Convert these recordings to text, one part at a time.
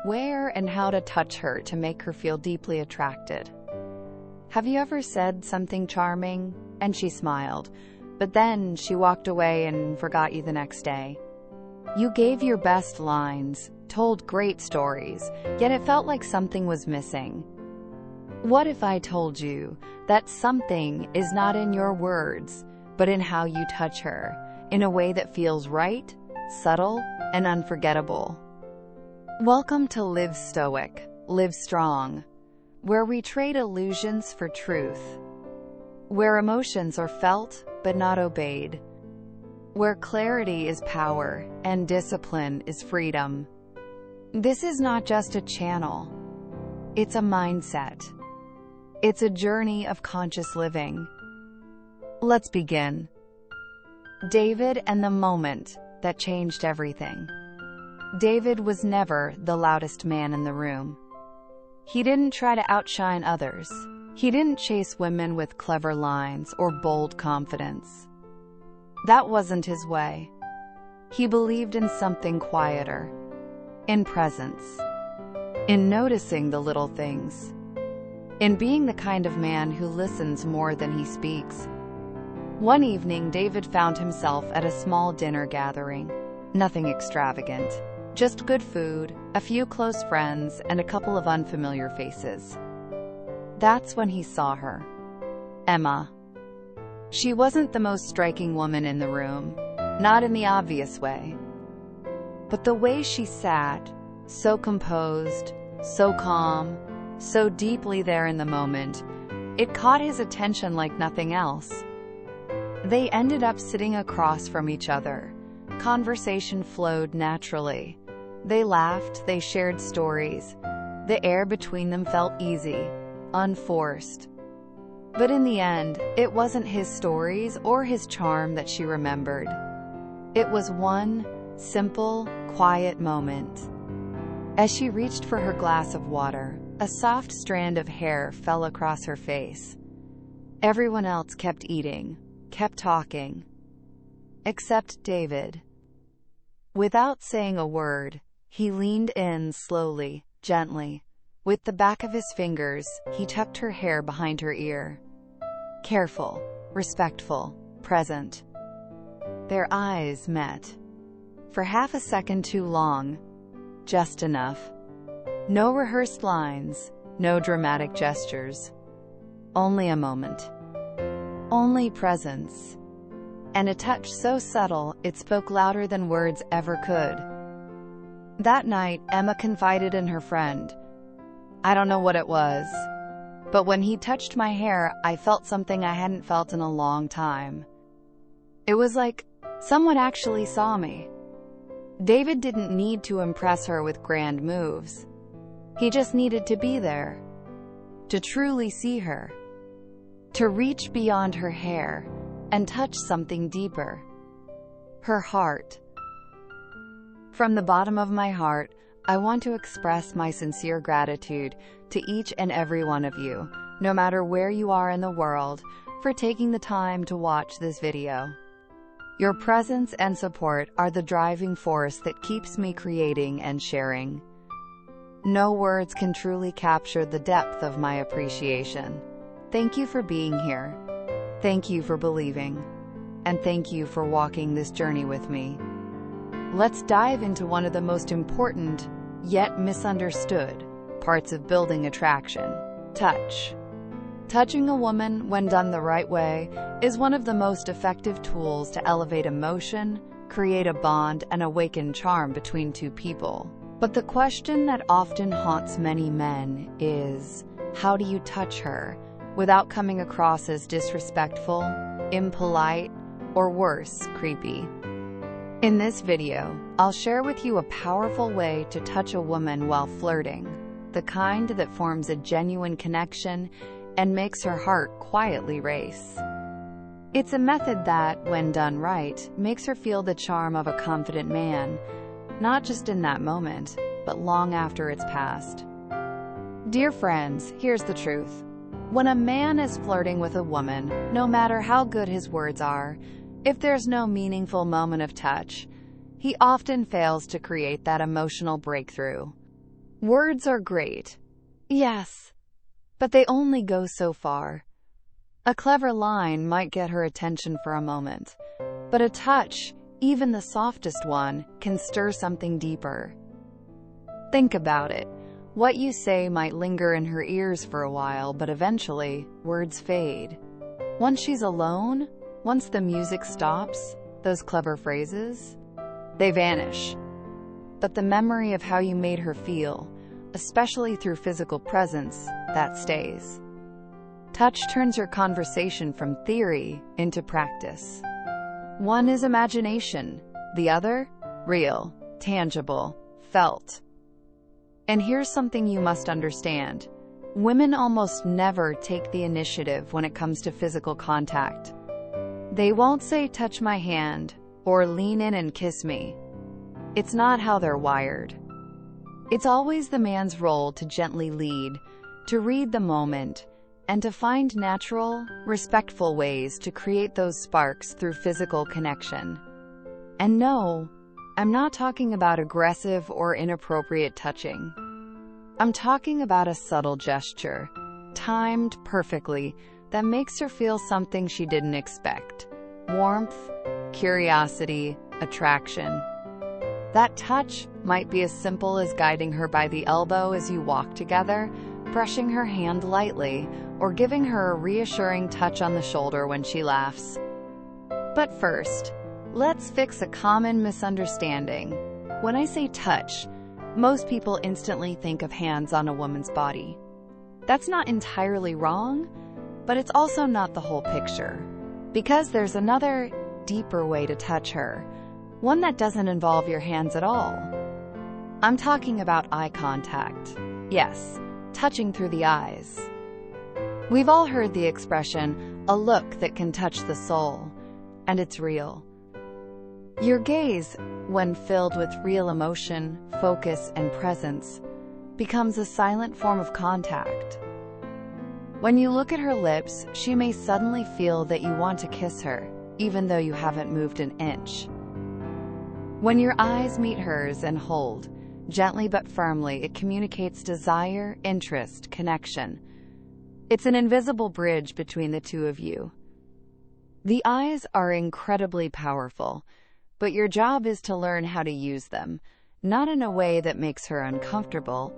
where and how to touch her to make her feel deeply attracted. Have you ever said something charming and she smiled, but then she walked away and forgot you the next day? You gave your best lines, told great stories, yet it felt like something was missing. What if I told you that something is not in your words, but in how you touch her, in a way that feels right, subtle, and unforgettable? Welcome to Live Stoic, Live Strong, where we trade illusions for truth, where emotions are felt but not obeyed, where clarity is power and discipline is freedom. This is not just a channel, it's a mindset. It's a journey of conscious living. Let's begin. David and the moment that changed everything. David was never the loudest man in the room. He didn't try to outshine others. He didn't chase women with clever lines or bold confidence. That wasn't his way. He believed in something quieter, in presence, in noticing the little things, in being the kind of man who listens more than he speaks. One evening, David found himself at a small dinner gathering. Nothing extravagant, just good food, a few close friends, and a couple of unfamiliar faces. That's when he saw her. Emma. She wasn't the most striking woman in the room, not in the obvious way. But the way she sat, so composed, so calm, so deeply there in the moment, it caught his attention like nothing else. They ended up sitting across from each other. Conversation flowed naturally. They laughed, they shared stories. The air between them felt easy, unforced. But in the end, it wasn't his stories or his charm that she remembered. It was one simple, quiet moment. As she reached for her glass of water, a soft strand of hair fell across her face. Everyone else kept eating, kept talking. Except David. Without saying a word, he leaned in slowly, gently. With the back of his fingers, he tucked her hair behind her ear. Careful, respectful, present. Their eyes met. For half a second too long. Just enough. No rehearsed lines, no dramatic gestures. Only a moment. Only presence. And a touch so subtle, it spoke louder than words ever could. That night, Emma confided in her friend. I don't know what it was, but when he touched my hair, I felt something I hadn't felt in a long time. It was like someone actually saw me. David didn't need to impress her with grand moves. He just needed to be there, to truly see her, to reach beyond her hair and touch something deeper. Her heart. From the bottom of my heart, I want to express my sincere gratitude to each and every one of you, no matter where you are in the world, for taking the time to watch this video. Your presence and support are the driving force that keeps me creating and sharing. No words can truly capture the depth of my appreciation. Thank you for being here. Thank you for believing. And thank you for walking this journey with me. Let's dive into one of the most important, yet misunderstood, parts of building attraction: touch. Touching a woman, when done the right way, is one of the most effective tools to elevate emotion, create a bond, and awaken charm between two people. But the question that often haunts many men is, how do you touch her without coming across as disrespectful, impolite, or worse, creepy? In this video, I'll share with you a powerful way to touch a woman while flirting, the kind that forms a genuine connection and makes her heart quietly race. It's a method that, when done right, makes her feel the charm of a confident man, not just in that moment, but long after it's passed. Dear friends, here's the truth. When a man is flirting with a woman, no matter how good his words are, if there's no meaningful moment of touch, he often fails to create that emotional breakthrough. Words are great. Yes, but they only go so far. A clever line might get her attention for a moment, but a touch, even the softest one, can stir something deeper. Think about it. What you say might linger in her ears for a while, but eventually, words fade. Once she's alone, once the music stops, those clever phrases, they vanish. But the memory of how you made her feel, especially through physical presence, that stays. Touch turns your conversation from theory into practice. One is imagination, the other, real, tangible, felt. And here's something you must understand. Women almost never take the initiative when it comes to physical contact. They won't say, "Touch my hand," or "Lean in and kiss me." It's not how they're wired. It's always the man's role to gently lead, to read the moment, and to find natural, respectful ways to create those sparks through physical connection. And no, I'm not talking about aggressive or inappropriate touching. I'm talking about a subtle gesture, timed perfectly, that makes her feel something she didn't expect. Warmth, curiosity, attraction. That touch might be as simple as guiding her by the elbow as you walk together, brushing her hand lightly, or giving her a reassuring touch on the shoulder when she laughs. But first, let's fix a common misunderstanding. When I say touch, most people instantly think of hands on a woman's body. That's not entirely wrong, but it's also not the whole picture. Because there's another, deeper way to touch her, one that doesn't involve your hands at all. I'm talking about eye contact. Yes, touching through the eyes. We've all heard the expression, "a look that can touch the soul," and it's real. Your gaze, when filled with real emotion, focus, and presence, becomes a silent form of contact. When you look at her lips, she may suddenly feel that you want to kiss her, even though you haven't moved an inch. When your eyes meet hers and hold, gently but firmly, it communicates desire, interest, connection. It's an invisible bridge between the two of you. The eyes are incredibly powerful, but your job is to learn how to use them, not in a way that makes her uncomfortable,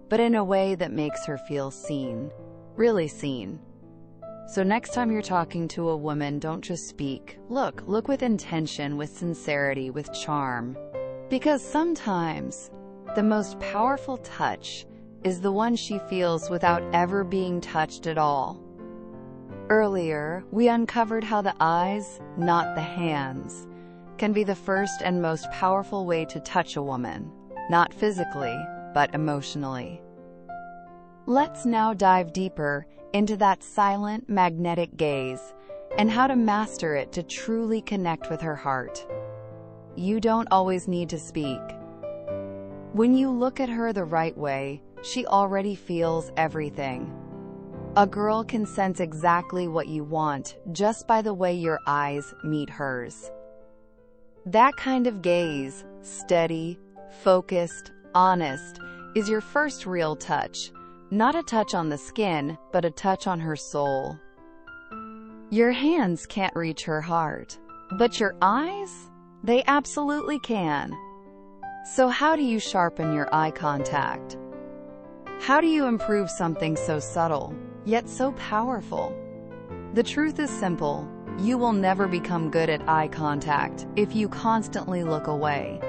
but in a way that makes her feel seen, really seen. So next time you're talking to a woman, don't just speak. Look with intention, with sincerity, with charm. Because sometimes the most powerful touch is the one she feels without ever being touched at all. Earlier, we uncovered how the eyes, not the hands, can be the first and most powerful way to touch a woman, not physically, but emotionally. Let's now dive deeper into that silent, magnetic gaze and how to master it to truly connect with her heart. You don't always need to speak. When you look at her the right way, she already feels everything. A girl can sense exactly what you want just by the way your eyes meet hers. That kind of gaze, steady, focused, honest, is your first real touch. Not a touch on the skin, but a touch on her soul. Your hands can't reach her heart, but your eyes? They absolutely can. So how do you sharpen your eye contact? How do you improve something so subtle, yet so powerful? The truth is simple. You will never become good at eye contact if you constantly look away.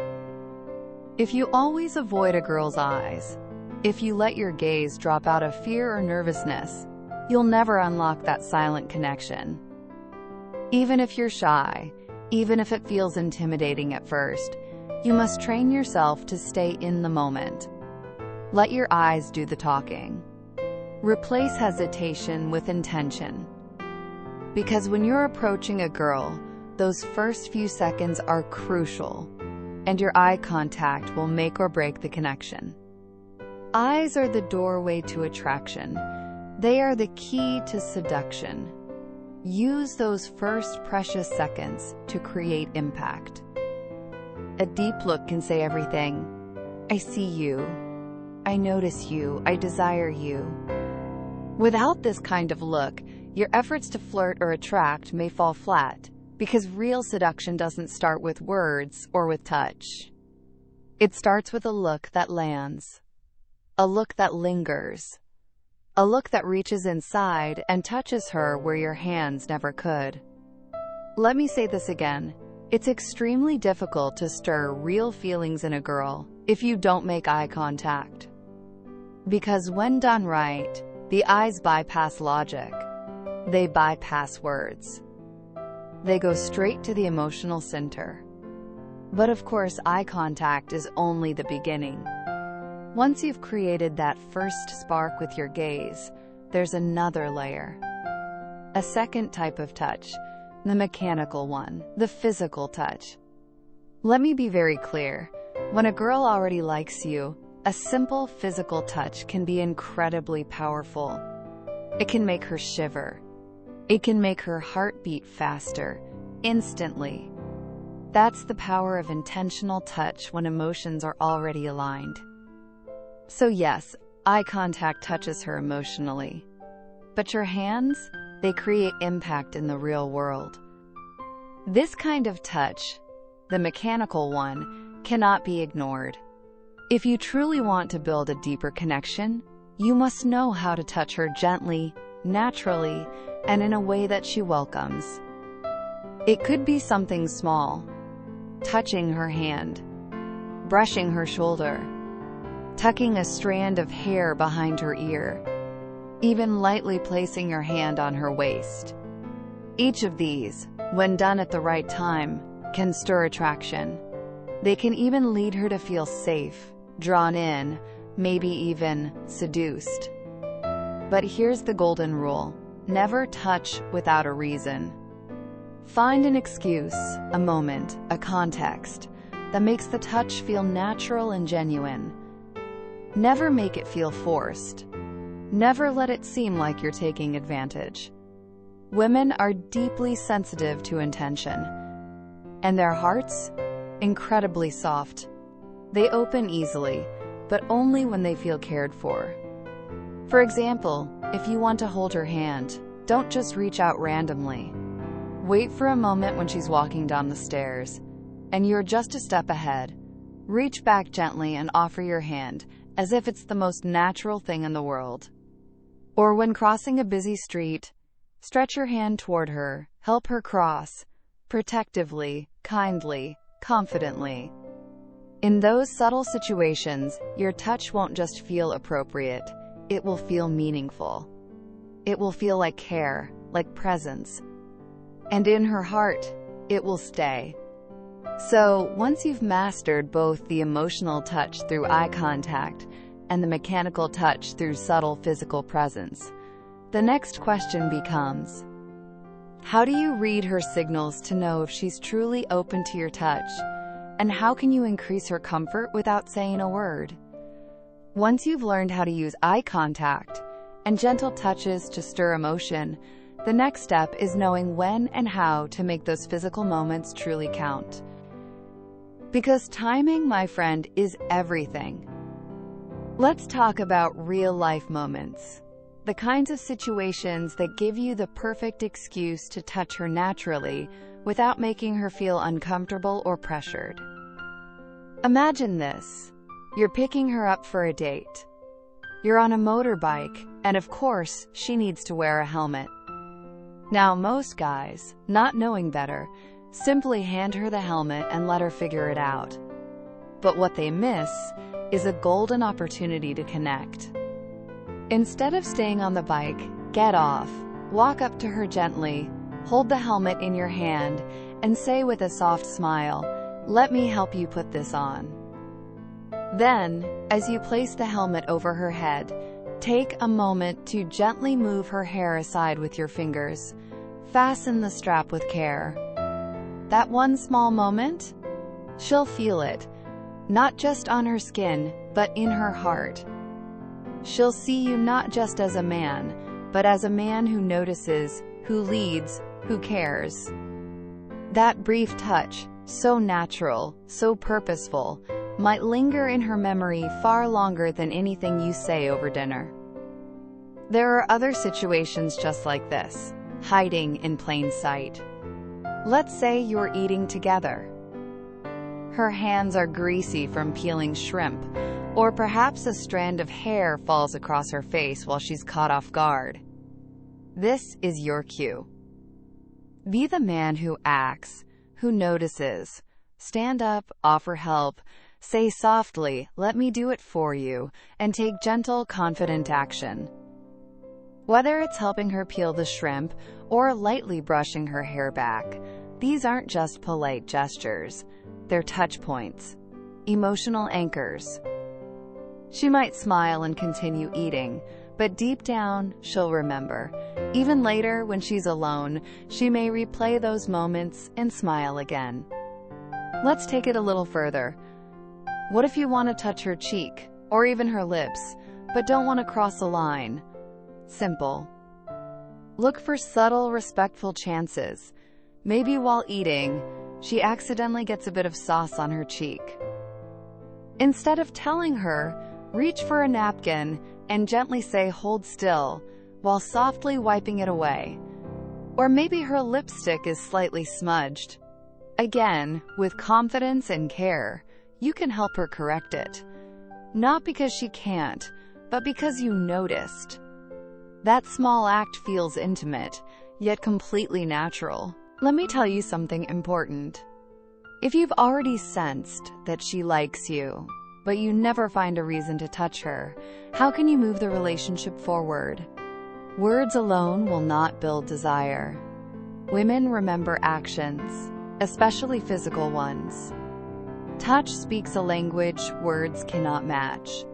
If you always avoid a girl's eyes, if you let your gaze drop out of fear or nervousness, you'll never unlock that silent connection. Even if you're shy, even if it feels intimidating at first, you must train yourself to stay in the moment. Let your eyes do the talking. Replace hesitation with intention. Because when you're approaching a girl, those first few seconds are crucial, and your eye contact will make or break the connection. Eyes are the doorway to attraction. They are the key to seduction. Use those first precious seconds to create impact. A deep look can say everything. "I see you." I notice you, I desire you. Without this kind of look, your efforts to flirt or attract may fall flat, because real seduction doesn't start with words or with touch. It starts with a look that lands, a look that lingers, a look that reaches inside and touches her where your hands never could. Let me say this again. It's extremely difficult to stir real feelings in a girl if you don't make eye contact. Because when done right, the eyes bypass logic. They bypass words. They go straight to the emotional center. But of course, eye contact is only the beginning. Once you've created that first spark with your gaze, there's another layer. A second type of touch, the mechanical one, the physical touch. Let me be very clear. When a girl already likes you, a simple physical touch can be incredibly powerful. It can make her shiver. It can make her heart beat faster, instantly. That's the power of intentional touch when emotions are already aligned. So yes, eye contact touches her emotionally. But your hands, they create impact in the real world. This kind of touch, the mechanical one, cannot be ignored. If you truly want to build a deeper connection, you must know how to touch her gently, naturally, and in a way that she welcomes. It could be something small, touching her hand, brushing her shoulder, tucking a strand of hair behind her ear, even lightly placing your hand on her waist. Each of these, when done at the right time, can stir attraction. They can even lead her to feel safe, drawn in, maybe even seduced. But here's the golden rule: never touch without a reason. Find an excuse, a moment, a context that makes the touch feel natural and genuine. Never make it feel forced. Never let it seem like you're taking advantage. Women are deeply sensitive to intention, and their hearts, incredibly soft. They open easily, but only when they feel cared for. For example, if you want to hold her hand, don't just reach out randomly. Wait for a moment when she's walking down the stairs, and you're just a step ahead. Reach back gently and offer your hand, as if it's the most natural thing in the world. Or when crossing a busy street, stretch your hand toward her, help her cross, protectively, kindly, confidently. In those subtle situations, your touch won't just feel appropriate, it will feel meaningful. It will feel like care, like presence. And in her heart, it will stay. So, once you've mastered both the emotional touch through eye contact and the mechanical touch through subtle physical presence, the next question becomes, how do you read her signals to know if she's truly open to your touch? And how can you increase her comfort without saying a word? Once you've learned how to use eye contact and gentle touches to stir emotion, the next step is knowing when and how to make those physical moments truly count. Because timing, my friend, is everything. Let's talk about real-life moments. The kinds of situations that give you the perfect excuse to touch her naturally without making her feel uncomfortable or pressured. Imagine this. You're picking her up for a date. You're on a motorbike, and of course, she needs to wear a helmet. Now, most guys, not knowing better, simply hand her the helmet and let her figure it out. But what they miss is a golden opportunity to connect. Instead of staying on the bike, get off, walk up to her gently, hold the helmet in your hand, and say with a soft smile, "Let me help you put this on." Then, as you place the helmet over her head, take a moment to gently move her hair aside with your fingers. Fasten the strap with care. That one small moment? She'll feel it, not just on her skin, but in her heart. She'll see you not just as a man, but as a man who notices, who leads, who cares. That brief touch, so natural, so purposeful, might linger in her memory far longer than anything you say over dinner. There are other situations just like this, hiding in plain sight. Let's say you're eating together. Her hands are greasy from peeling shrimp, or perhaps a strand of hair falls across her face while she's caught off guard. This is your cue. Be the man who acts, who notices. Stand up, offer help, say softly, "Let me do it for you," and take gentle, confident action. Whether it's helping her peel the shrimp or lightly brushing her hair back, these aren't just polite gestures. They're touch points, emotional anchors. She might smile and continue eating, but deep down, she'll remember. Even later, when she's alone, she may replay those moments and smile again. Let's take it a little further. What if you want to touch her cheek, or even her lips, but don't want to cross a line? Simple. Look for subtle, respectful chances. Maybe while eating, she accidentally gets a bit of sauce on her cheek. Instead of telling her, reach for a napkin and gently say, "Hold still," while softly wiping it away. Or maybe her lipstick is slightly smudged. Again, with confidence and care, you can help her correct it. Not because she can't, but because you noticed. That small act feels intimate, yet completely natural. Let me tell you something important. If you've already sensed that she likes you, but you never find a reason to touch her, how can you move the relationship forward? Words alone will not build desire. Women remember actions, especially physical ones. Touch speaks a language words cannot match.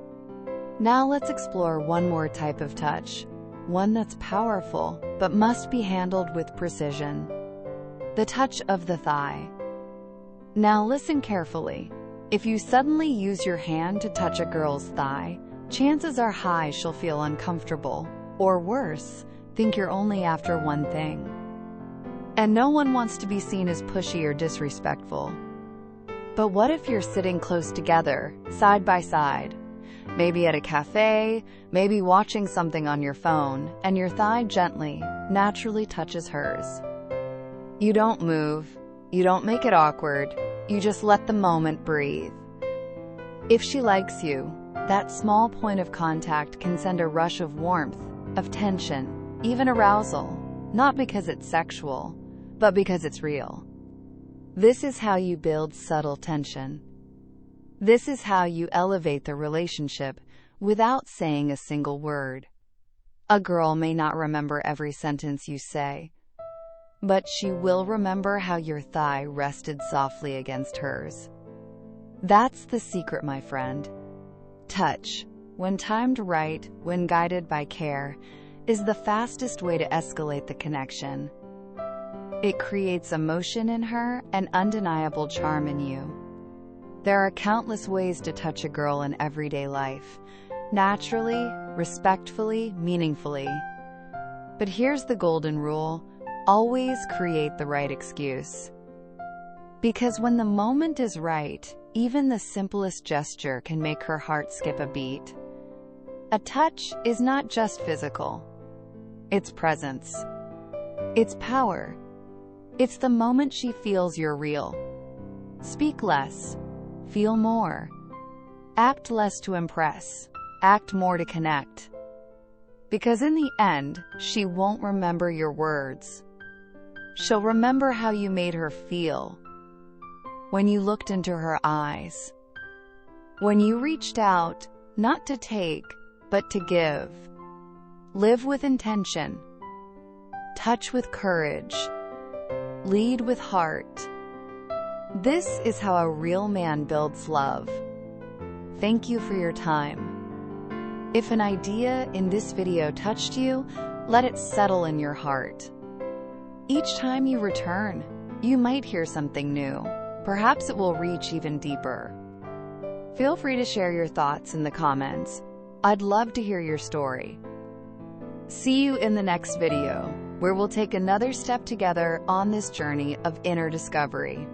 Now let's explore one more type of touch, one that's powerful, but must be handled with precision. The touch of the thigh. Now listen carefully. If you suddenly use your hand to touch a girl's thigh, chances are high she'll feel uncomfortable, or worse, think you're only after one thing. And no one wants to be seen as pushy or disrespectful. But what if you're sitting close together, side by side? Maybe at a cafe, maybe watching something on your phone, and your thigh gently, naturally touches hers. You don't move, you don't make it awkward, you just let the moment breathe. If she likes you, that small point of contact can send a rush of warmth, of tension, even arousal, not because it's sexual, but because it's real. This is how you build subtle tension. This is how you elevate the relationship without saying a single word. A girl may not remember every sentence you say, but she will remember how your thigh rested softly against hers. That's the secret, my friend. Touch, when timed right, when guided by care, is the fastest way to escalate the connection. It creates emotion in her and undeniable charm in you. There are countless ways to touch a girl in everyday life, naturally, respectfully, meaningfully. But here's the golden rule: always create the right excuse. Because when the moment is right, even the simplest gesture can make her heart skip a beat. A touch is not just physical. It's presence. It's power. It's the moment she feels you're real. Speak less. Feel more. Act less to impress. Act more to connect. Because in the end, she won't remember your words. She'll remember how you made her feel. When you looked into her eyes. When you reached out, not to take, but to give. Live with intention. Touch with courage. Lead with heart. This is how a real man builds love. Thank you for your time. If an idea in this video touched you, let it settle in your heart. Each time you return, you might hear something new. Perhaps it will reach even deeper. Feel free to share your thoughts in the comments. I'd love to hear your story. See you in the next video, where we'll take another step together on this journey of inner discovery.